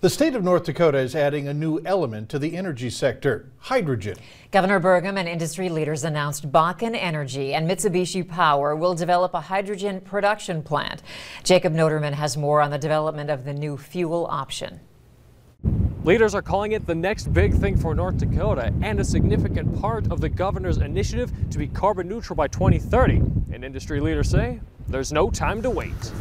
The state of North Dakota is adding a new element to the energy sector, hydrogen. Governor Burgum and industry leaders announced Bakken Energy and Mitsubishi Power will develop a hydrogen production plant. Jacob Noterman has more on the development of the new fuel option. Leaders are calling it the next big thing for North Dakota and a significant part of the governor's initiative to be carbon neutral by 2030. And industry leaders say there's no time to wait.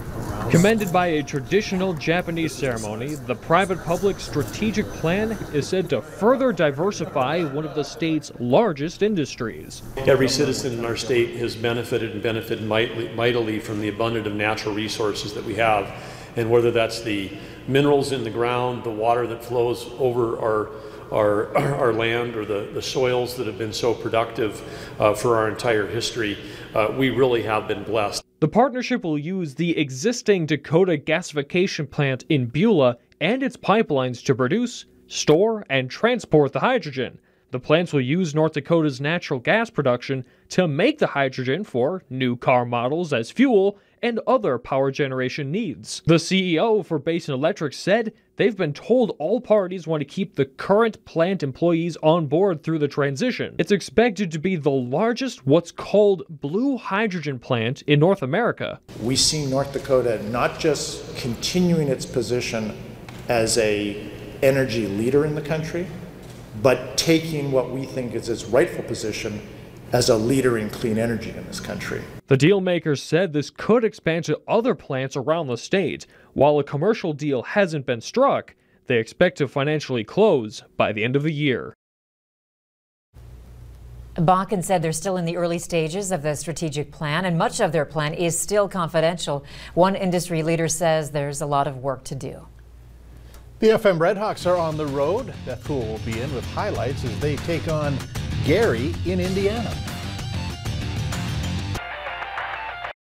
Commended by a traditional Japanese ceremony, the private-public strategic plan is said to further diversify one of the state's largest industries. Every citizen in our state has benefited mightily from the abundance of natural resources that we have, and whether that's the minerals in the ground, the water that flows over our land, or the soils that have been so productive for our entire history, we really have been blessed. The partnership will use the existing Dakota gasification plant in Beulah and its pipelines to produce, store, and transport the hydrogen. The plants will use North Dakota's natural gas production to make the hydrogen for new car models as fuel and other power generation needs. The CEO for Basin Electric said they've been told all parties want to keep the current plant employees on board through the transition. It's expected to be the largest what's called blue hydrogen plant in North America. We see North Dakota not just continuing its position as an energy leader in the country, but taking what we think is its rightful position as a leader in clean energy in this country. The deal makers said this could expand to other plants around the state. While a commercial deal hasn't been struck, they expect to financially close by the end of the year. Bakken said they're still in the early stages of the strategic plan, and much of their plan is still confidential. One industry leader says there's a lot of work to do. The FM Redhawks are on the road. Beth Poole will be in with highlights as they take on Gary in Indiana.